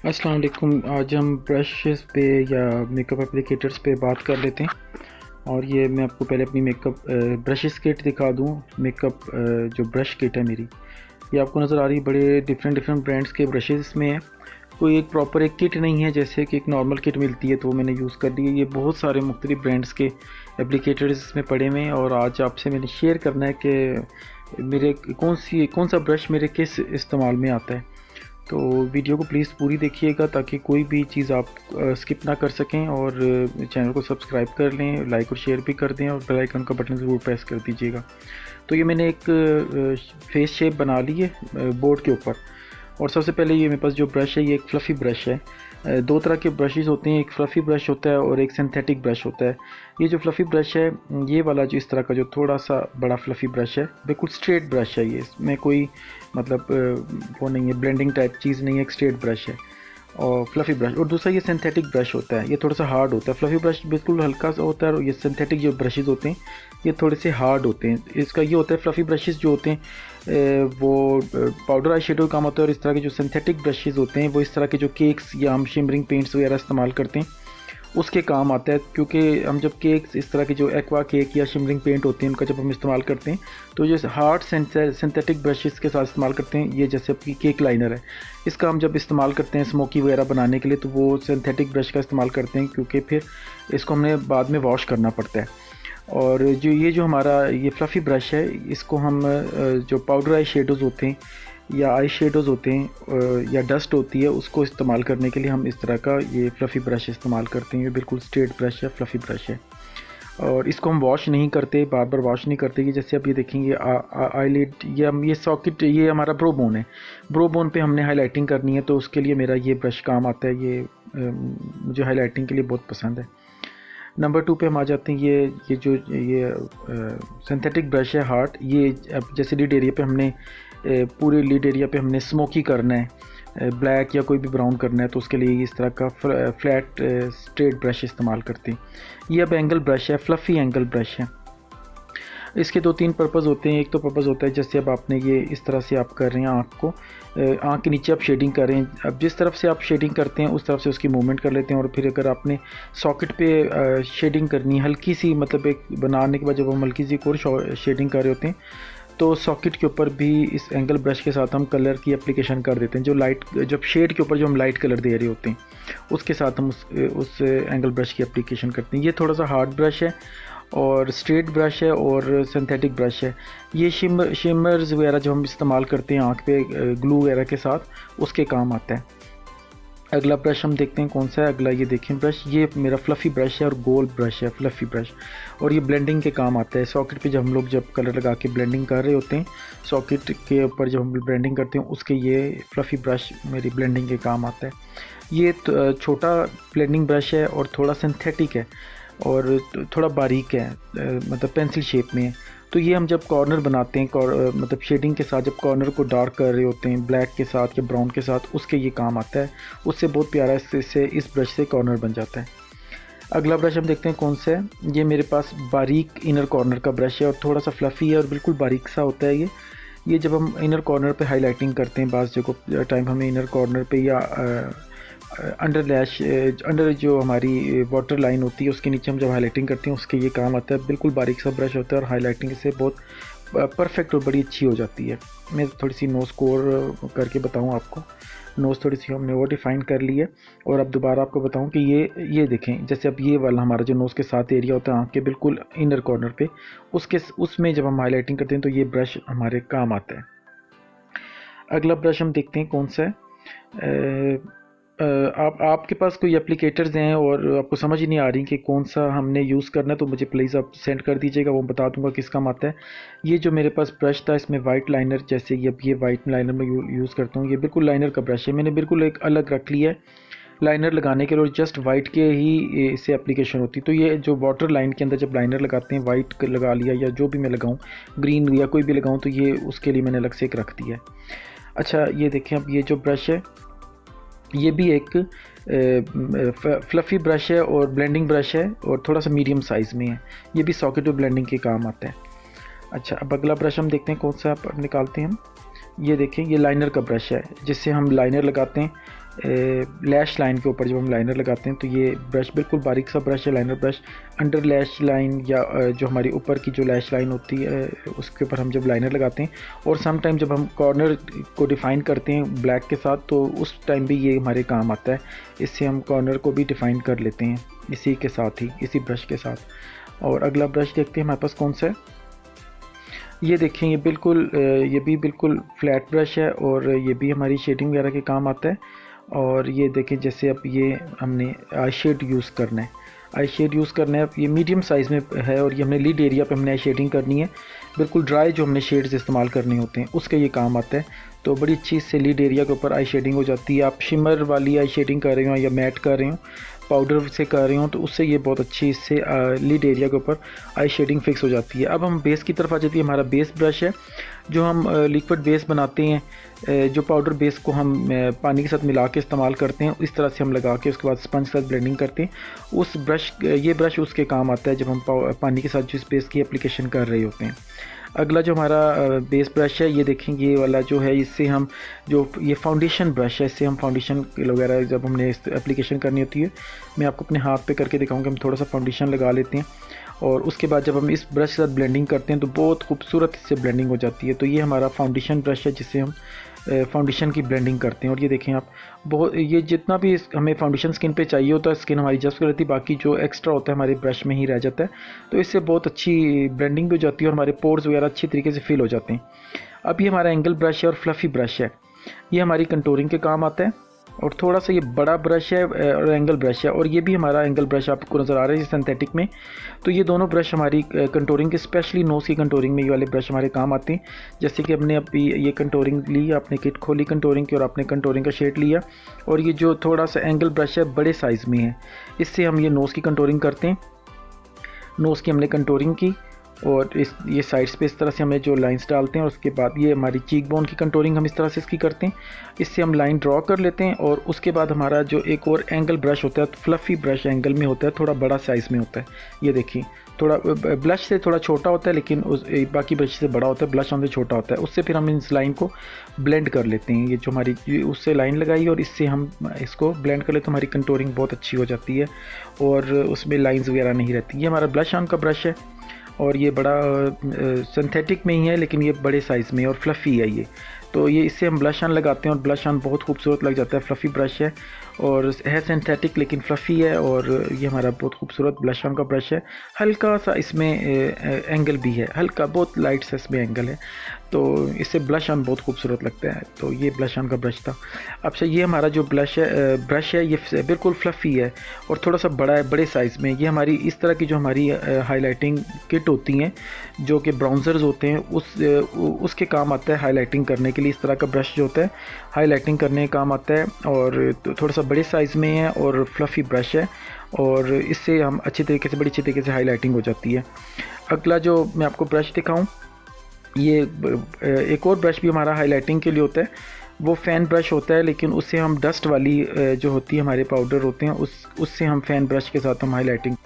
अस्सलाम वालेकुम। आज हम ब्रशेस पे या मेकअप एप्लीकेटर्स पे बात कर लेते हैं। और ये मैं आपको पहले अपनी मेकअप ब्रशेस किट दिखा दूँ। मेकअप जो ब्रश किट है मेरी, ये आपको नज़र आ रही है। बड़े डिफरेंट डिफरेंट ब्रांड्स के ब्रशेस इसमें हैं। कोई एक प्रॉपर एक किट नहीं है जैसे कि एक नॉर्मल किट मिलती है तो वो मैंने यूज़ कर ली है। ये बहुत सारे मुख्तलिफ ब्रांड्स के एप्लीकेटर्स इसमें पड़े हुए हैं और आज आपसे मैंने शेयर करना है कि मेरे कौन सा ब्रश मेरे किस इस्तेमाल में आता है। तो वीडियो को प्लीज़ पूरी देखिएगा ताकि कोई भी चीज़ आप स्किप ना कर सकें, और चैनल को सब्सक्राइब कर लें, लाइक और शेयर भी कर दें और बेल आइकन का बटन ज़रूर प्रेस कर दीजिएगा। तो ये मैंने एक फेस शेप बना ली है बोर्ड के ऊपर। और सबसे पहले ये मेरे पास जो ब्रश है ये एक फ्लफ़ी ब्रश है। दो तरह के ब्रशेस होते हैं, एक फ्लफ़ी ब्रश होता है और एक सिंथेटिक ब्रश होता है। ये जो फ्लफ़ी ब्रश है, ये वाला जो इस तरह का जो थोड़ा सा बड़ा फ्लफ़ी ब्रश है, बिल्कुल स्ट्रेट ब्रश है। ये इसमें कोई मतलब वो नहीं है, ब्लेंडिंग टाइप चीज़ नहीं है, एक स्ट्रेट ब्रश है और फ्लफ़ी ब्रश। और दूसरा ये सिंथेटिक ब्रश होता है, ये थोड़ा सा हार्ड होता है। फ्लफ़ी ब्रश बिल्कुल हल्का सा होता है और ये सिंथेटिक जो ब्रशेज़ होते हैं ये थोड़े से हार्ड होते हैं। इसका ये होता है, फ्लफ़ी ब्रशेज़ जो होते हैं वो पाउडर आई शेडो का काम होता है, और इस तरह के जो सिंथेटिक ब्रशेज़ होते हैं वो इस तरह के जो केक्स या हम शिमरिंग पेंट्स वगैरह इस्तेमाल करते हैं उसके काम आता है। क्योंकि हम जब केक्स इस तरह के जो एक्वा केक या शिमरिंग पेंट होते हैं उनका जब हम इस्तेमाल करते हैं तो ये हार्ड सिंथेटिक ब्रशेस के साथ इस्तेमाल करते हैं। ये जैसे आपकी केक लाइनर है, इसका हम जब इस्तेमाल करते हैं स्मोकी वगैरह बनाने के लिए तो वो सिंथेटिक ब्रश का इस्तेमाल करते हैं, क्योंकि फिर इसको हमने बाद में वॉश करना पड़ता है। और जो हमारा ये फ्लफ़ी ब्रश है, इसको हम जो पाउडर आई शेडोज़ होते हैं या आई शेडोज़ होते हैं या डस्ट होती है उसको इस्तेमाल करने के लिए हम इस तरह का ये फ्लफ़ी ब्रश इस्तेमाल करते हैं। ये बिल्कुल स्ट्रेट ब्रश है, फ्लफ़ी ब्रश है और इसको हम वॉश नहीं करते, बार बार वॉश नहीं करते। कि जैसे आप ये देखेंगे आईलिड, ये सॉकेट, ये हमारा ब्रो बोन है। ब्रो बोन पे हमने हाईलाइटिंग करनी है तो उसके लिए मेरा ये ब्रश काम आता है। ये मुझे हाईलाइटिंग के लिए बहुत पसंद है। नंबर 2 पे हम आ जाते हैं। ये जो ये सिंथेटिक ब्रश है हार्ड, ये अब जैसे लीड एरिया पे हमने पूरे लीड एरिया पे हमने स्मोकी करना है, ब्लैक या कोई भी ब्राउन करना है तो उसके लिए इस तरह का फ्लैट स्ट्रेट ब्रश इस्तेमाल करते हैं। ये अब एंगल ब्रश है, फ्लफ़ी एंगल ब्रश है। इसके दो तीन पर्पज़ होते हैं। एक तो पर्पज़ होता है जैसे अब आपने ये इस तरह से आप कर रहे हैं आँख को, आँख के नीचे आप शेडिंग कर रहे हैं, अब जिस तरफ से आप शेडिंग करते हैं उस तरफ से उसकी मूवमेंट कर लेते हैं। और फिर अगर आपने सॉकेट पे शेडिंग करनी है हल्की सी, मतलब एक बनाने के बाद जब हम हल्की सी एक और शेडिंग कर रहे होते हैं तो सॉकेट के ऊपर भी इस एंगल ब्रश के साथ हम कलर की एप्लीकेशन कर देते हैं। जो लाइट, जब शेड के ऊपर जो हम लाइट कलर दे रहे होते हैं उसके साथ हम उस एंगल ब्रश की एप्लीकेशन करते हैं। ये थोड़ा सा हार्ड ब्रश है और स्ट्रेट ब्रश है और सिंथेटिक ब्रश है। ये शिमर्स वगैरह जो हम इस्तेमाल करते हैं आँख पे ग्लू वगैरह के साथ, उसके काम आता है। अगला ब्रश हम देखते हैं कौन सा है। अगला ये देखें ब्रश, ये मेरा फ्लफ़ी ब्रश है और गोल ब्रश है, फ्लफ़ी ब्रश। और ये ब्लेंडिंग के काम आता है। सॉकेट पे जब हम लोग जब कलर लगा के ब्लेंडिंग कर रहे होते हैं, सॉकेट के ऊपर जब हम ब्लेंडिंग करते हैं उसके ये फ्लफ़ी ब्रश मेरी ब्लेंडिंग के काम आता है। ये छोटा ब्लेंडिंग ब्रश है और थोड़ा सिंथेटिक है और थोड़ा बारीक है, मतलब पेंसिल शेप में है। तो ये हम जब कॉर्नर बनाते हैं, मतलब शेडिंग के साथ जब कॉर्नर को डार्क कर रहे होते हैं ब्लैक के साथ या ब्राउन के साथ, उसके ये काम आता है। उससे बहुत प्यारा इससे इस ब्रश से कॉर्नर बन जाता है। अगला ब्रश हम देखते हैं कौन सा है। ये मेरे पास बारीक इनर कॉर्नर का ब्रश है और थोड़ा सा फ्लफ़ी है और बिल्कुल बारीक सा होता है ये जब हम इनर कॉर्नर पे हाईलाइटिंग करते हैं, बाज़ जगह टाइम हमें इनर कॉर्नर पे या अंडर लैश, अंडर जो हमारी वाटर लाइन होती है उसके नीचे हम जब हाईलाइटिंग करते हैं उसके ये काम आता है। बिल्कुल बारीक सा ब्रश होता है और हाईलाइटिंग से बहुत परफेक्ट और बड़ी अच्छी हो जाती है। मैं थोड़ी सी नोज़ को और करके बताऊँ आपको। नोज़ थोड़ी सी हमने और डिफ़ाइन कर ली है और अब दोबारा आपको बताऊं कि ये देखें, जैसे अब ये वाला हमारा जो नोज़ के साथ एरिया होता है आँख के बिल्कुल इनर कॉर्नर पे, उसमें जब हम हाईलाइटिंग करते हैं तो ये ब्रश हमारे काम आता है। अगला ब्रश हम देखते हैं कौन सा है। आपके पास कोई एप्लीकेटर्स हैं और आपको समझ ही नहीं आ रही कि कौन सा हमने यूज़ करना है तो मुझे प्लीज़ आप सेंड कर दीजिएगा, वो बता दूंगा किस काम आता है। ये जो मेरे पास ब्रश था इसमें वाइट लाइनर, जैसे ये वाइट लाइनर में यूज़ करता हूँ। ये बिल्कुल लाइनर का ब्रश है, मैंने बिल्कुल एक अलग रख लिया है लाइनर लगाने के लिए और जस्ट वाइट के ही इससे एप्लीकेशन होती। तो ये जो वाटर लाइन के अंदर जब लाइनर लगाते हैं, वाइट लगा लिया या जो भी मैं लगाऊँ, ग्रीन या कोई भी लगाऊँ, तो ये उसके लिए मैंने अलग से एक रख दिया है। अच्छा ये देखें, अब ये जो ब्रश है ये भी एक फ्लफ़ी ब्रश है और ब्लेंडिंग ब्रश है और थोड़ा सा मीडियम साइज़ में है। ये भी सॉकेट और ब्लेंडिंग के काम आता है। अच्छा अब अगला ब्रश हम देखते हैं कौन सा निकालते हैं हम। ये देखें, ये लाइनर का ब्रश है जिससे हम लाइनर लगाते हैं लैश लाइन के ऊपर जब हम लाइनर लगाते हैं तो ये ब्रश बिल्कुल बारीक सा ब्रश है, liner brush. Under lash line या जो हमारी ऊपर की जो लैश लाइन होती है उसके ऊपर हम जब लाइनर लगाते हैं, और सम टाइम जब हम कॉर्नर को डिफ़ाइन करते हैं ब्लैक के साथ, तो उस टाइम भी ये हमारे काम आता है। इससे हम कॉर्नर को भी डिफ़ाइन कर लेते हैं इसी के साथ ही, इसी ब्रश के साथ। और अगला ब्रश देखते हैं हमारे पास कौन सा है। ये देखें, ये भी बिल्कुल फ्लैट ब्रश है और ये भी हमारी शेडिंग वगैरह के काम आता है। और ये देखें, जैसे अब ये हमने आई शेड यूज़ करना है, आई शेड यूज़ करना है। अब ये मीडियम साइज़ में है और ये हमने लिड एरिया पे हमने आई शेडिंग करनी है। बिल्कुल ड्राई जो हमने शेड्स इस्तेमाल करने होते हैं उसके ये काम आता है। तो बड़ी अच्छी इससे लिड एरिया के ऊपर आई शेडिंग हो जाती है। आप शिमर वाली आई शेडिंग कर रहे हो या मैट कर रहे हो, पाउडर से कर रहे हो, तो उससे ये बहुत अच्छी इससे लिड एरिया के ऊपर आई शेडिंग फिक्स हो जाती है। अब हम बेस की तरफ आ जाती है। हमारा बेस ब्रश है जो हम लिक्विड बेस बनाते हैं, जो पाउडर बेस को हम पानी के साथ मिला के इस्तेमाल करते हैं, इस तरह से हम लगा के उसके बाद स्पंज के साथ ब्लेंडिंग करते हैं। उस ब्रश ये ब्रश उसके काम आता है जब हम पानी के साथ जो इस बेस की एप्लीकेशन कर रहे होते हैं। अगला जो हमारा बेस ब्रश है, ये देखें, ये वाला जो है, इससे हम जो ये फाउंडेशन ब्रश है, इससे हम फाउंडेशन वगैरह जब हमने इस एप्लीकेशन करनी होती है, मैं आपको अपने हाथ पे करके दिखाऊंगा। हम थोड़ा सा फाउंडेशन लगा लेते हैं और उसके बाद जब हम इस ब्रश के साथ ब्लेंडिंग करते हैं तो बहुत खूबसूरत इससे ब्लेंडिंग हो जाती है। तो ये हमारा फाउंडेशन ब्रश है जिससे हम फाउंडेशन की ब्लेंडिंग करते हैं। और ये देखें आप, बहुत ये जितना भी हमें फाउंडेशन स्किन पे चाहिए होता है, स्किन हमारी जस्ट कर रहती है, बाकी जो एक्स्ट्रा होता है हमारे ब्रश में ही रह जाता है। तो इससे बहुत अच्छी ब्लेंडिंग भी हो जाती है और हमारे पोर्स वगैरह अच्छी तरीके से फिल हो जाते हैं। अब ये हमारा एंगल ब्रश है और फ्लफ़ी ब्रश है, ये हमारी कंटूरिंग के काम आता है। और थोड़ा सा ये बड़ा ब्रश है और एंगल ब्रश है, और ये भी हमारा एंगल ब्रश आपको नज़र आ रहा है सिंथेटिक में। तो ये दोनों ब्रश हमारी कंटूरिंग के, स्पेशली नोज़ की कंटूरिंग में ये वाले ब्रश हमारे काम आते हैं। जैसे कि हमने अभी ये कंटूरिंग ली, आपने किट खोली कंटूरिंग की और आपने कंटूरिंग का शेड लिया, और ये जो थोड़ा सा एंगल ब्रश है बड़े साइज़ में है, इससे हम ये नोज़ की कंटूरिंग करते हैं। नोज़ की हमने कंटूरिंग की और ये साइड्स पे इस तरह से हमें जो लाइंस डालते हैं, और उसके बाद ये हमारी चीक बोन की कंटूरिंग हम इस तरह से इसकी करते हैं। इससे हम लाइन ड्रॉ कर लेते हैं और उसके बाद हमारा जो एक और एंगल ब्रश होता है, फ्लफ़ी ब्रश एंगल में होता है, थोड़ा बड़ा साइज़ में होता है। ये देखिए, थोड़ा ब्लश से थोड़ा छोटा होता है लेकिन बाकी ब्रश से बड़ा होता है, ब्लश हमसे छोटा होता है। उससे फिर हम इस लाइन को ब्लेंड कर लेते हैं। ये जो हमारी उससे लाइन लगाई और इससे हम इसको ब्लेंड कर लेते तो हमारी कंटूरिंग बहुत अच्छी हो जाती है और उसमें लाइंस वगैरह नहीं रहती। ये हमारा ब्लश ऑन का ब्रश है और ये बड़ा सिंथेटिक में ही है लेकिन ये बड़े साइज़ में और फ्लफ़ी है ये। तो ये इससे हम ब्लश ऑन लगाते हैं और ब्लश ऑन बहुत खूबसूरत लग जाता है। फ्लफ़ी ब्रश है और है सिंथेटिक लेकिन फ्लफ़ी है, और ये हमारा बहुत खूबसूरत ब्लश ऑन का ब्रश है। हल्का सा इसमें एंगल भी है, हल्का बहुत लाइट सा इसमें एंगल है, तो इससे ब्लश ऑन बहुत खूबसूरत लगता है। तो ये ब्लश ऑन का ब्रश था। अच्छा, ये हमारा जो ब्रश है ये बिल्कुल फ्लफ़ी है और थोड़ा सा बड़ा है, बड़े साइज़ में। ये हमारी इस तरह की जो हमारी हाईलाइटिंग किट होती हैं, जो कि ब्राउज़र्स होते हैं, उसके काम आता है हाईलाइटिंग करने के लिए। इस तरह का ब्रश जो होता है हाईलाइटिंग करने का काम आता है, और थोड़ा सा बड़े साइज़ में है और फ्लफ़ी ब्रश है, और इससे हम बड़ी अच्छी तरीके से हाईलाइटिंग हो जाती है। अगला जो मैं आपको ब्रश दिखाऊं, ये एक और ब्रश भी हमारा हाईलाइटिंग के लिए होता है, वो फ़ैन ब्रश होता है, लेकिन उससे हम डस्ट वाली जो होती है, हमारे पाउडर होते हैं, उससे हम फ़ैन ब्रश के साथ हम हाईलाइटिंग,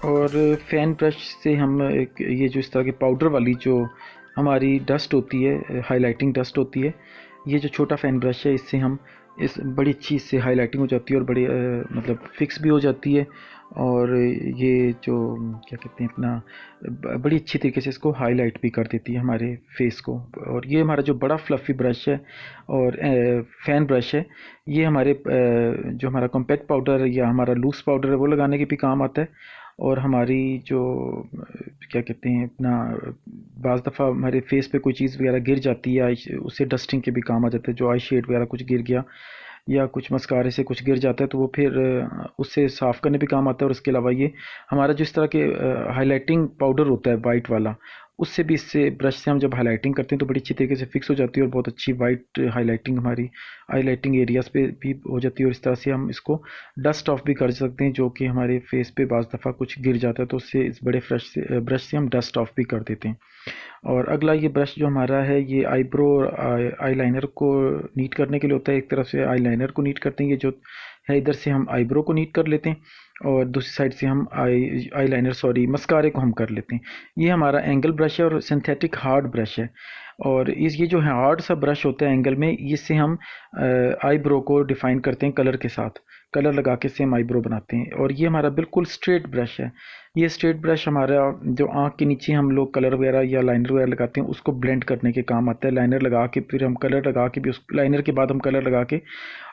और फ़ैन ब्रश से हम ये जो इस तरह की पाउडर वाली जो हमारी डस्ट होती है, हाईलाइटिंग डस्ट होती है, ये जो छोटा फ़ैन ब्रश है, इससे हम बड़ी अच्छी इससे हाईलाइटिंग हो जाती है और बड़ी मतलब फिक्स भी हो जाती है। और ये जो क्या कहते हैं अपना, बड़ी अच्छी तरीके से इसको हाईलाइट भी कर देती है हमारे फेस को। और ये हमारा जो बड़ा फ्लफ़ी ब्रश है और फ़ैन ब्रश है, ये हमारे जो हमारा कॉम्पैक्ट पाउडर या हमारा लूज़ पाउडर है वो लगाने के भी काम आता है। और हमारी जो क्या कहते हैं अपना, बाज़ दफ़ा हमारे फेस पे कोई चीज़ वगैरह गिर जाती है, उससे डस्टिंग के भी काम आ जाते हैं। जो आई शेड वगैरह कुछ गिर गया या कुछ मस्कारे से कुछ गिर जाता है तो वो फिर उससे साफ़ करने भी काम आता है। और इसके अलावा ये हमारा जो इस तरह के हाईलाइटिंग पाउडर होता है वाइट वाला, उससे भी, इससे ब्रश से हम जब हाईलाइटिंग करते हैं तो बड़ी अच्छी तरीके से फिक्स हो जाती है और बहुत अच्छी वाइट हाईलाइटिंग हमारी हाईलाइटिंग एरियाज़ पे भी हो जाती है। और इस तरह से हम इसको डस्ट ऑफ भी कर सकते हैं, जो कि हमारे फेस पे बाज़ दफ़ा कुछ गिर जाता है तो उससे इस बड़े ब्रश से हम डस्ट ऑफ भी कर देते हैं। और अगला ये ब्रश जो हमारा है, ये आईब्रो आई लाइनर को नीट करने के लिए होता है। एक तरफ से आई लाइनर को नीट करते हैं, ये जो है इधर से हम आईब्रो को नीट कर लेते हैं और दूसरी साइड से हम आई लाइनर मस्कारे को हम कर लेते हैं। ये हमारा एंगल ब्रश है और सिंथेटिक हार्ड ब्रश है। और इस ये जो है हार्ड सा ब्रश होता है एंगल में, इससे हम आईब्रो को डिफ़ाइन करते हैं कलर के साथ। कलर लगा के से हम आईब्रो बनाते हैं। और ये हमारा बिल्कुल स्ट्रेट ब्रश है। ये स्ट्रेट ब्रश हमारा जो आँख के नीचे हम लोग कलर वगैरह या लाइनर वगैरह लगाते हैं उसको ब्लेंड करने के काम आता है। लाइनर लगा के फिर हम कलर लगा के भी उस लाइनर के बाद हम कलर लगा के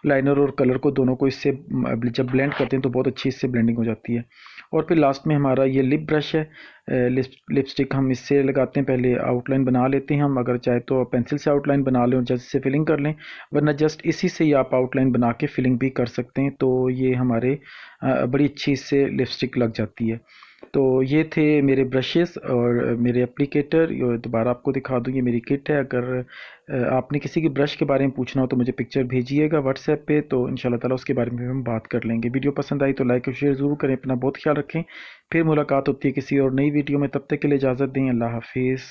लाइनर और कलर को दोनों को इससे जब ब्लेंड करते हैं तो बहुत अच्छी इससे ब्लेंडिंग हो जाती है। और फिर लास्ट में हमारा ये लिप ब्रश है। लिपस्टिक हम इससे लगाते हैं, पहले आउटलाइन बना लेते हैं हम, अगर चाहे तो पेंसिल से आउटलाइन बना लें और जस्ट से फिलिंग कर लें, वरना जस्ट इसी से ही आप आउटलाइन बना के फिलिंग भी कर सकते हैं। तो ये हमारे बड़ी अच्छी इससे लिपस्टिक लग जाती है। तो ये थे मेरे ब्रशेस और मेरे एप्लीकेटर। दोबारा आपको दिखा दूँ, ये मेरी किट है। अगर आपने किसी की ब्रश के बारे में पूछना हो तो मुझे पिक्चर भेजिएगा व्हाट्सएप पे, तो इंशाल्लाह ताला उसके बारे में हम बात कर लेंगे। वीडियो पसंद आई तो लाइक और शेयर ज़रूर करें। अपना बहुत ख्याल रखें। फिर मुलाकात होती है किसी और नई वीडियो में, तब तक के लिए इजाज़त दें। अल्लाह हाफिज़।